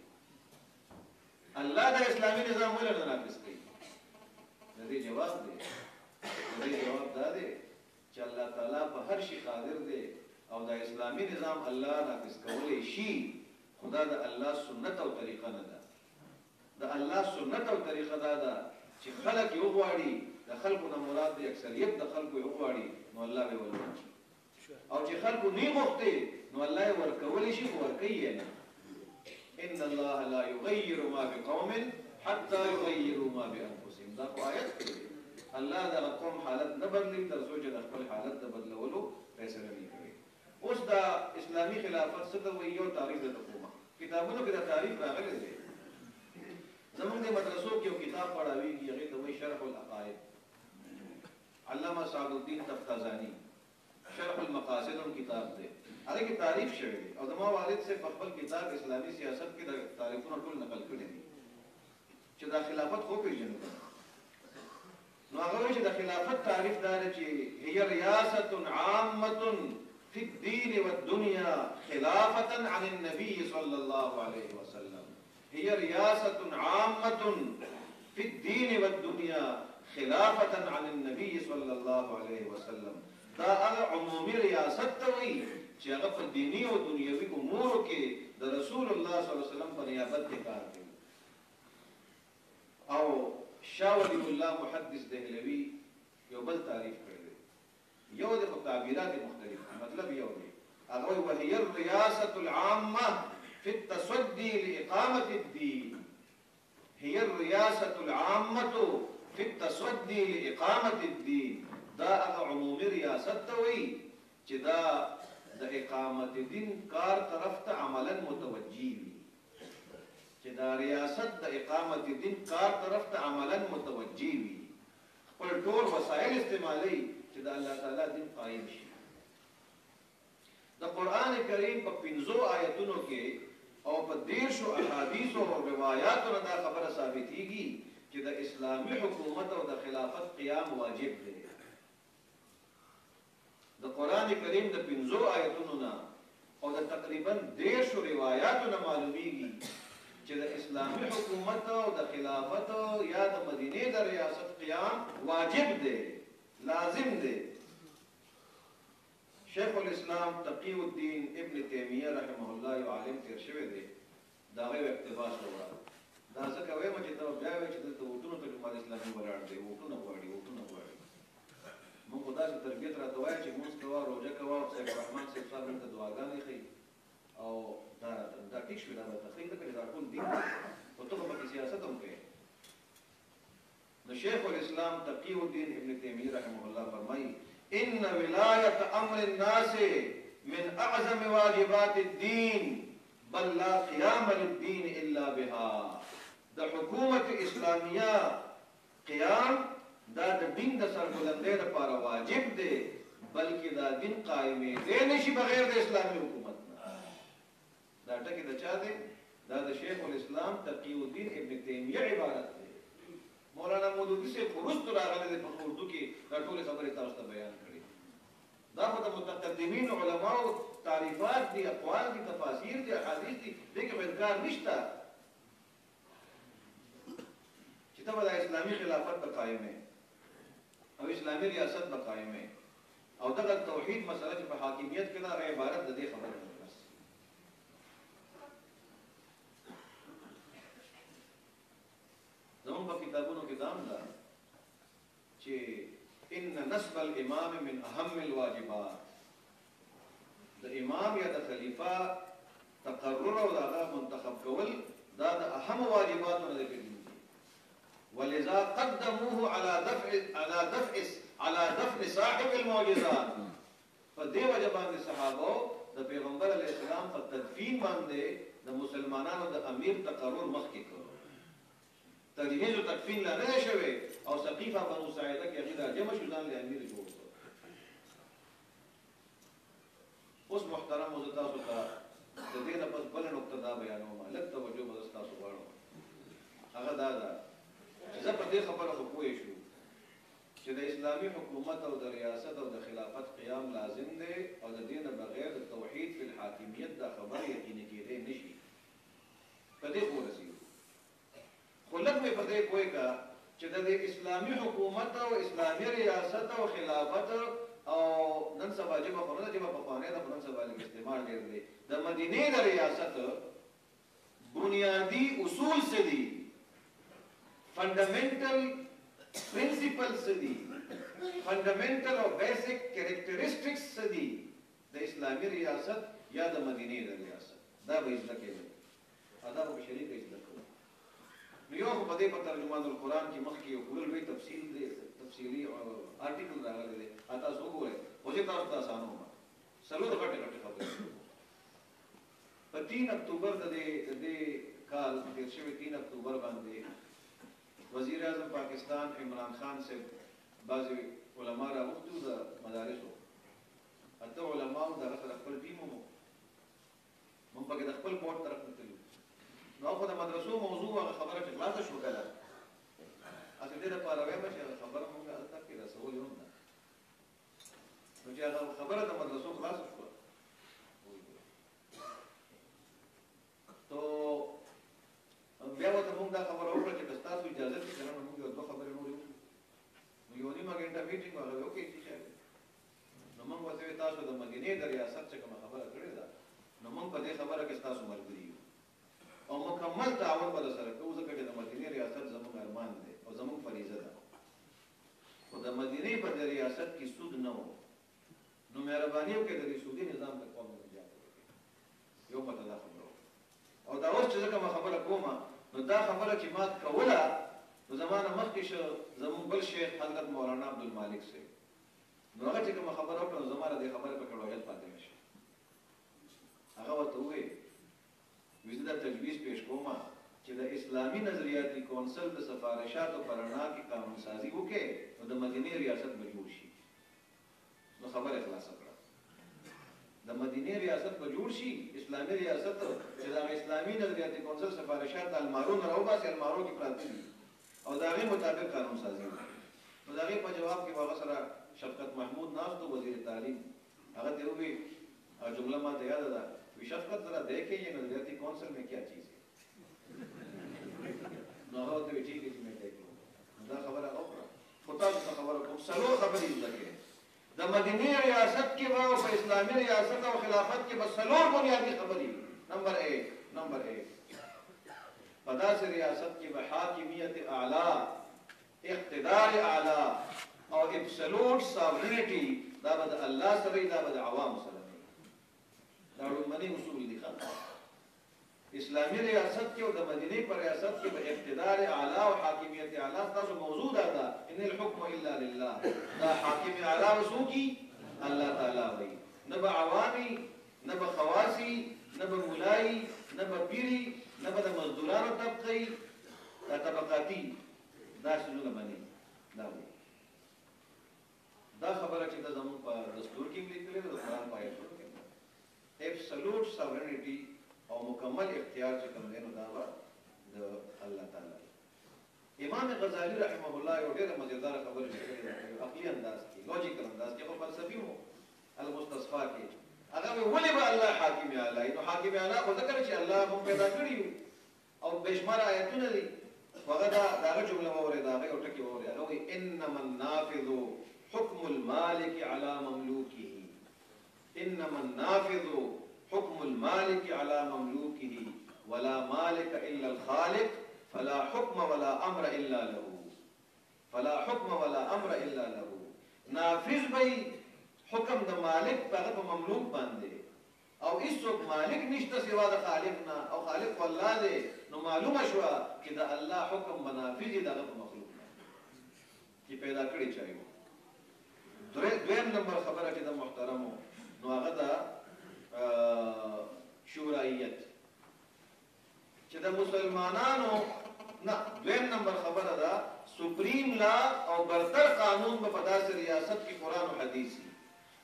الله دا اسلامي نظام ولې نه نافظ کوي د دې جواب دا دی چې الله تعالی په هر شي قادر دی او دا اسلامي نظام الله نافذ کولی شي خدا د الله سنت او طریقه نه ده د الله سنت او طریقه دا ده چې خلک یو غواړي د خلکو نه مراد دی اکثریت د خلکو یو غواړي نو الله به ورکړي او چې خلکو نه غوښتي نو الله یې ورکولی شي خو ورکوي یې نه ان الله لا یغیر ما بقوم حتى یغیروا ما بانفسهم دا خو آیت دی الله دغه قوم حالت نه بدلوي تر څو چې د خپل حالت د بدلولو فیصله نه کوي اوس دا اسلامي خلافت څه ته وایي یو تعریف درته کوم کتابونو کې دا تعریف راغلی دی زموږ د مدرسو کې یو کتاب پړاویږي هغې ته وایي شرح العقائد علامه سعد الدین تفتازاني شرح المقاصد هم کتاب دی هغې کې تعریف شوی دی او زما والد صاحب په خپل کتاب اسلامي سیاست کې د تعریفونه ټول نقل کړي دي چې دا خلافت خو پېژنو نو هغه وایي چې د خلافت تعریف دا دی چې هي ریاست عامه في الدين والدنيا خلافة عن النبي صلى الله عليه وسلم. هي رياسة عامة في الدين والدنيا خلافة عن النبي صلى الله عليه وسلم. دا عمومي ریاست وی چې هغه په دینی او دنیوي امورو کې د رسول الله صلی الله علیه وسلم په نیابت کې کار کوي. او شاه ولی الله محدث دهلوی یو بل تعریف کړی یو د تعبیرات مختلفه مطلب یو دی هغه وهي الرياسة العامة في التصدي لإقامة الدين. هي الرياسة العامة في التصدي لإقامة الدين. دا هغه عمومي ریاست ته وایي چې دا د اقامت دین کار طرف ته عملا متوجي وي چې دا ریاست د اقامت دین کار طرف ته عملا متوجي وي خپل ټول وسایل استعمالي چې د الله تعالی دین قائم شي. د قران کریم په 15 آیتونو کې او په 13 احادیث او روایتونو دا خبره ثابتېږي چې د اسلامي حکومت او د خلافت قیام واجب دی. د قران کریم د 15 آیتونو نه او د تقریبا 13 روایتونو معلومیږي چې د اسلامي حکومت او د خلافت یا د مدینه د ریاست قیام واجب دی لازم دی. شیخ الاسلام تقی الدین ابن تیمیه رحمه الله یو عالم تیر شوی دی دا غو اقتباس وکړه دا څنګه وایم چې دا بیا وایي چې د وټونو په جمهوریت اسلامي ولاړ دی وټونو غواړي موږ خدای ته تربیت راته وایي چې موږ کوا روزه کوا او سید الرحمن صاحب صاحب ته دعاګانې کوي او دا ټیک شو دا تخریب کړي دا ټول دین او ته په سیاست هم کوي. نو شیخ الاسلام تقی الدین ابن تیمیه رحمه الله فرمایي ان ولایة امر الناس من اعظم واجبات الدين بل لا قيام للدين الا بها. د حکومت اسلامیه قیام دا د دین د سربلندۍ لپاره واجب دی بلکې دا دین قائمېدی نشي بغیر د اسلامي حکومت نه. دا ټکی د چا دی؟ دا د شیخ الاسلام تقی الدین ابن تیمیه عبارت دی. مولانا مودودي صاحب وروسته راغلی دی په اردو کې دا ټولې خبرې تاسو ته بیان کړي. دا خو د متقدمین علماو تعریفات دي اقوال دي تفاسیر دي احادیث دي دې کې انکار نشته چې ته د اسلامي خلافت په قائمه او اسلامي ریاست به قائمه او دغه توحید مسله چې په حاکمیت کې دا عبارت د دې خبره ده. بس زموږ په کتابونو کې دام ده چې ان نصب الامام من اهم الواجبات. د امام یا د خلیفہ تقرر او دغه منتخب کول دا د اهم واجباتو نه دي ولذا قدموه على دفع صاحب المعجزات. فدې وجه باندې صحابه د پیغمبر علیه السلام په تدفین باندې د مسلمانانو د امیر تقرر مخکې کړ. تجهیز او تدفین لا نه شوی او سقیفه بنو ساعده کې هغه د جمع شودان له امیر جوړ کړ. اوس محترم او تاسو ته د دې نه پس بل نقطه دا بیانوم لږ توجه به تاسو غواړم. هغه دا ده زه په دې خبره خو پوه شو چې د اسلامي حکومت او د ریاست او د خلافت قیام لازم دی او د دې نه بغیر د توحید فی الحاکمیت دا خبره یقیني کېدی نشي. په دې پوه رسېږو خو لږ مې په دې پوه کا چې د اسلامي حکومت او اسلامي ریاست او خلافت او نن سبا جبه خو نه جبه پخوانی ده خو نن سبا لږ استعمال ډېر دی. د مدینې د ریاست بنیادي اصول څه دي؟ فنڈامنٹل پرنسپل سدی فنڈامنٹل اور بیسک کریکٹرسٹکس سدی د اسلامی ریاست یا د مدینی د ریاست دا به ذکر کړي ادا په شریعت کې ذکر نو یو په دې په ترجمان القرآن کې مخکې یو کول وی تفصیل دی تفصیلی آرټیکل راغلی دی اته څو ګورئ او چې تاسو ته آسانه ومه سلو د غټه خبره په 3 اکتوبر د دې کال تیر شوی 3 اکتوبر باندې وزیر اعظم پاکستان عمران خان سے بعضی علماء راغوښتي د مدارسو اته علماء د خپل ټیم مو مونږ پکې د خپل بورډ طرف ته تلو نو خو د مدرسو موضوع هغه خبره چې خلاصه شو کړه اته دې لپاره وایم چې خبره مونږه چې هغه خبره د مدرسو خلاص شوه تو بیا ورته موږ دا خبره وکړه چې که ستاسو اجازه وي کنه موږ یو دوه خبرې نورې وکړو نو یو نیمه ګنټه میټینګ هغه وکړي چې نو موږ ورته تاسو د مدینې د ریاست چې کومه خبره کړې ده نو موږ په دې خبره کې ستاسو ملګري یو او مکمل تعاون به سره کوو ځکه چې د مدینې ریاست زموږ ارمان دی او زموږ فریضه ده خو د مدینې په د ریاست کې سود نه و نو مهرباني وکړئ د دې سودي نظام ته قوم نجات ورکړئ یو پته دا خبره او دا اوس چې زه کومه خبره کومه نو دا خبره چې ما کوله نو زمانه مخکې شو زموږ بل شیخ حضرت مولانا عبدالمالک صاحب نو هغه چې کومه خبره وکړه نو زما د دې خبرې په کړوایت پاتې نه شي هغه ورته وویل ویزه دا تجویز پیش کومه چې د اسلامي نظریاتي کونسل د سفارشاتو په رڼا کې قانون سازي وکړي نو د مدینې ریاست به جوړ شي نو خبره خلاصه کړه د مدینې ریاست به جوړ شي اسلامي ریاست چې د اسلامي نظریاتي کونسل سفارشات المارو نه راوباسي المارو کې پراته دي او د هغې مطابق قانون سازي وکړي نو د هغې په جواب کې هغه سره شفقت محمود ناست و وزیر تعلیم هغه ته وویل جمله ما ته یاده ده شفقت ذرا دیکھیں یہ نظریاتی کونسل میں کیا چیز ہے نو هغه ته ټیک دي مې ټیک دا خبره اوکړه خطاب خبره کوم سلو خبرې ځکه د مدینه ریاست کې او په اسلامي ریاست او خلافت کې بس سلو بنیادی خبرې نمبر 1 په داسې ریاست کې به حاکمیت اعلی اقتدار اعلی او ابسولوټ ساورینټي دا به د الله سره دا به د عوام سره دا لومړني اصول دي خلک اسلامي ریاست کې او د مدینه پر ریاست کې به اقتدار اعلی او حاکمیت اعلی تاسو موضوع ده ان الحكم الا لله دا حاکم اعلی وسوکی الله تعالی وي نه به عوامي نه به خواصي نه به مولای نه به پیری نه به د مزدورانو طبقه دا طبقاتي دا څه نه دا وي دا خبره چې د زموږ په دستور کې لیکلې ده د قرآن په آیاتونو کې absolute sovereignty او مکمل اختیار چې کوم دی نو دا و د الله تعالی امام غزالی رحمه الله یو ډېره مزیدار خبره کړې ده عقلي انداز کې لوجیکل انداز کې او فلسفي مو المستصفا کې هغه ولې به الله حاکم اعلی نو حاکم اعلی خو ذکر چې الله هم پیدا کړی او بشمار آیاتونه دي هغه دا جمله وره دا یو ټکی وره هغه وي انما النافذ حكم المالك على مملوكه انما النافذ حكم المالك على مملوكه ولا مالك الا الخالق فلا حكم ولا امر الا له فلا حكم ولا امر الا له نافذ بي حکم د مالک په مملوک باندې او هیڅوک مالک نشته سوا د خالق نه او خالق والله دی نو معلومه شو چې د الله حکم منافذ دغه مخلوق نه چې پیدا کړی چایو دویم نمبر خبره چې د محترمو نو هغه د شوراییت چې د مسلمانانو نه دویم نمبر خبره ده سپریم لا او برتر قانون په داسې ریاست کې قرآن او حدیث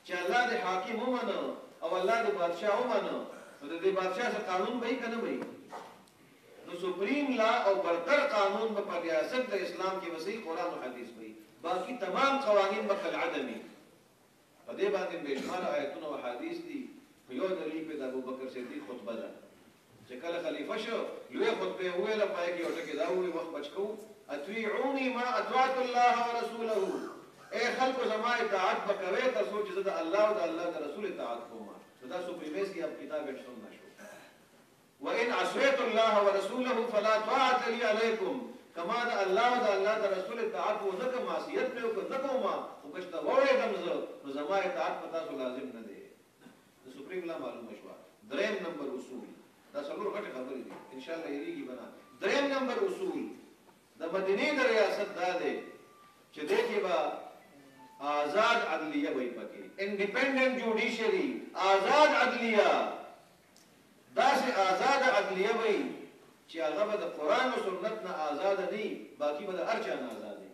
چې الله د حاکم ومنه او الله د بادشاہ ومنه نو د دې بادشاہ څخه قانون به کنه وي نو سپریم لا او برتر قانون په ریاست د اسلام کې وسیع قرآن او حدیث وي باقي تمام قوانین په العدمي په دې باندې بشمار آیتونه او حدیث دي په یو دلیل په د ابوبکر صدیق خطبه ده چې کله خلیفہ شو لوی خطبه ویله پای کې وټه کې دا وی وخت بچو اطيعوني ما اطاعت الله ورسوله اے خلق زما اطاعت وکوي تاسو چې د الله او د الله د رسول اطاعت کوم دا سپریمیسی اب کتاب سنت شو وان عصيت الله ورسوله فلا طاعه لي عليكم کما د الله او د الله د رسول اطاعت و نه کوم معصیت په کو نه کوم او کښته وره دمزه نو زما اطاعت پتا سو لازم نه دی د سپریم لا معلومه شو دریم نمبر اصول دا څلور غټه خبرې دي ان شاء الله یریږي بنا دریم نمبر اصول د مدینه د ریاست دا دی چې دغه با آزاد عدلیه وي پکې انډیپندنٹ جوډیشری آزاد عدلیه دا سه آزاد عدلیه وي چې هغه به د قران او سنت نه آزاد دي باقي به د هر چا نه آزاد دي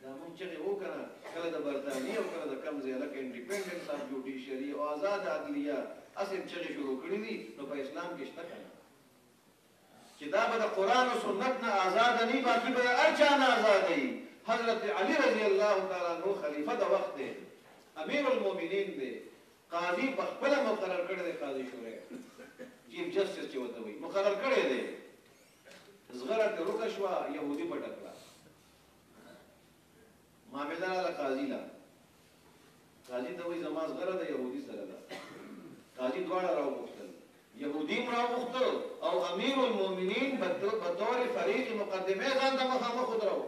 دا مونږ چې وکړه کله د برتانیې او کله د کم ځای لکه انډیپندنٹ سب جوډیشری او آزاد عدلیه اصل چې شروع کړی دي نو په اسلام کې شته کنه چې دا به د قران او سنت نه آزاد نه باقي به هر چا نه آزاد دي حضرت علی رضی الله تعالی عنہ خلیفہ د وخت دی امیر المؤمنین دی قاضي په خپل مقرر کړی دی قاضي شورا چیف جسټس چې وته وي مقرر کړی دی زغره ته روکه شو يهودي پټکړه معاملې له قاضي لا قاضي ته وي زما زغره د يهودي سره ده قاضي دواړه راوغوښتل يهودي راوغوښتل او امیر المؤمنین بطور فریق مقدمه ځان د مخامخ درو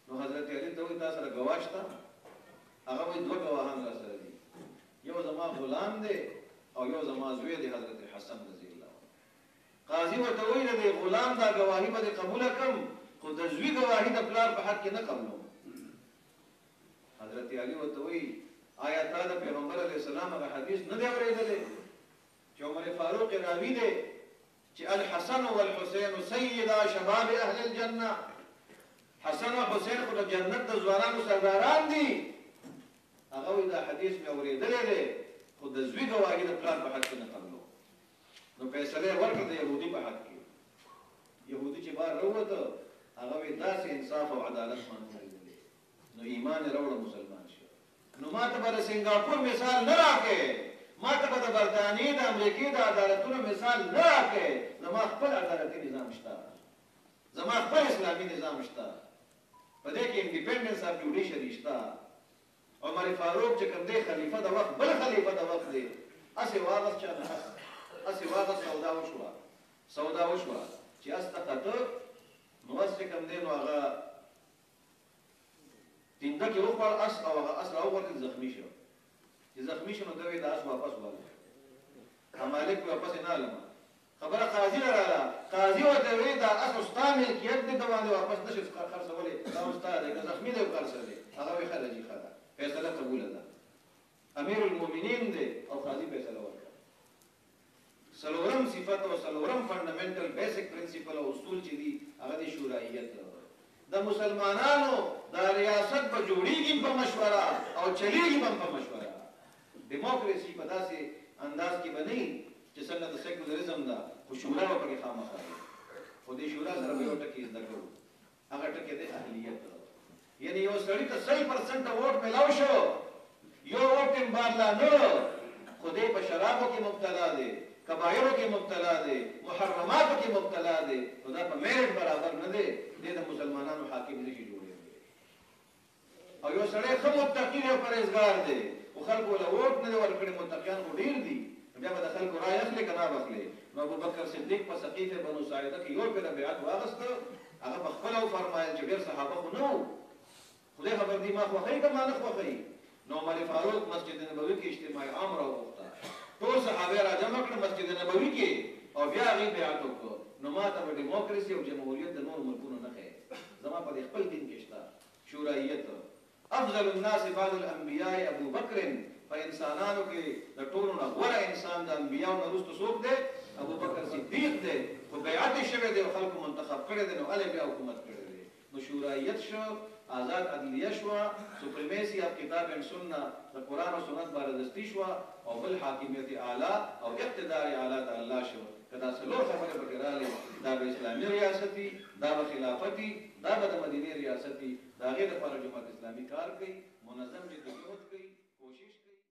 نو حضرت علی ته وي تاسو سره گواه شته هغه وي دوه گواهان را سره دي یو زما غلام دی او یو زما زوی دی حضرت حسن رضی الله قاضي ورته وی د غلام دا گواهی به قبول کړم خو د زوی گواهی د پلار په حق کې نه قبولو حضرت علی ورته وی آیا تا د پیغمبر علی السلام هغه حدیث نه دی اورېدلی چې عمر فاروق راوی دی چې الحسن والحسين سيدا شباب اهل الجنه حسن او حسین خو د جنت د ځوانانو سرداران دي هغه وی دا حدیث مې اورېدلی دی خو د زوی گواهی د پلار په حق کې نه قبولو نو فیصله ورکړه د يهودي په حق کې يهودي چې بار وروته هغه وی داسې انصاف او عدالت باندې نو ایمان وروړه مسلمان شي نو ماته به سنگاپور مثال نه راکې ماته به د برتانیې د امریکې د عدالتونو مثال نه راکې زما خپل عدالتي نظام شته زما خپل اسلامي نظام شته په دې کې انډیپندنس اف جوډیشري شته عمر فاروق چې کوم دی خلیفہ د وخت بل خلیفہ د وخت دی اسې واغس چا نه اسې واغس سودا وشوه چې استقته نو اسې کوم دی نو هغه تینده کې وخوړ اس او هغه اس راوغورځېد زخمي شو چې زخمي شو نو ده وی د اس واپس واله مالک واپس نه علمه خبره قاضي رااله قاضي ورته وی دا اس ستا ملکیت دی ته باندې واپس نشي خرڅولی دا ستا دی که زخمي دی او خرڅه دی هغه وی ښه ده جي ښه ده فیصله قبوله ده امیر المؤمنین دی او قاضي فیصله وکړه څلورم صفت او څلورم فنډامنټل بیسک پرنسپل او اصول چې دي هغه د شوراییت د مسلمانانو د ریاست په جوړیږي په مشوره او چلیږي په مشوره دیموکراسي په داسې انداز کې بنئ چې څنګه د سیکولرزم ده خو شورا به پکې خامخا وي خو دې شورا سره به یو ټکي زده کړو هغه ټکی دی اهلیت یعنی یو سړي ته 100% ووټ میلاو شو یو ووټ یې بارلا نه خو دې په شرابو کې مبتلا دی کبایرو کې مبتلا دی محرماتو کې مبتلا دی نو دا په میرټ برابر نه دی دې د مسلمانانو حاکم نشي جوړېدلی او یو سړی ښه متقي دی او پرهیزګار دی خو خلکو له ووټ نه دی ورکړی متقیان خو ډېر دي بیا به د خلکو رای اخلي که نه اخلي نو ابوبکر صدیق په سقیفه بنو ساعده کې یو پېره بیعت واخیسته هغه په خپله وفرمایل چې ډېر صحابه خو نه وو خدای خبر دی ما خوښوي که ما نه خوښوي نو عمر فاروق مسجد نبوي کې اجتماع عام راوغوښته ټول صحابه را جمع کړل مسجد نبوي کې او بیا هغې بیعت وکړو نو ما ته به ډیموکراسي او جمهوریت د نورو ملکونو نه ښیي زما په خپل دین کې شته شوراییت افضل الناس بعد الانبیاء ابو بکر په انسانانو کې د ټولو نه غوره انسان د انبیاو نه وروسته څوک دی ابو بکر صدیق دی خو بیعت یې شوی دی او خلکو منتخب کړی دی نو هلې بیا حکومت کړی دی نو شوراییت شو آزاد عدلیه شوه سپریمیسی اف کتاب اینڈ سنه د قرآن او سنت بارادستي شوه او بل حاکمیت اعلی او اقتدار اعلی د الله شو که دا څلور خبرې پکې راغلې دا به اسلامي ریاستي دا به خلافتی دا به د مدینې ریاستي د هغې دپاره جماعت اسلامي کار کوي منظم جدوجہد کوي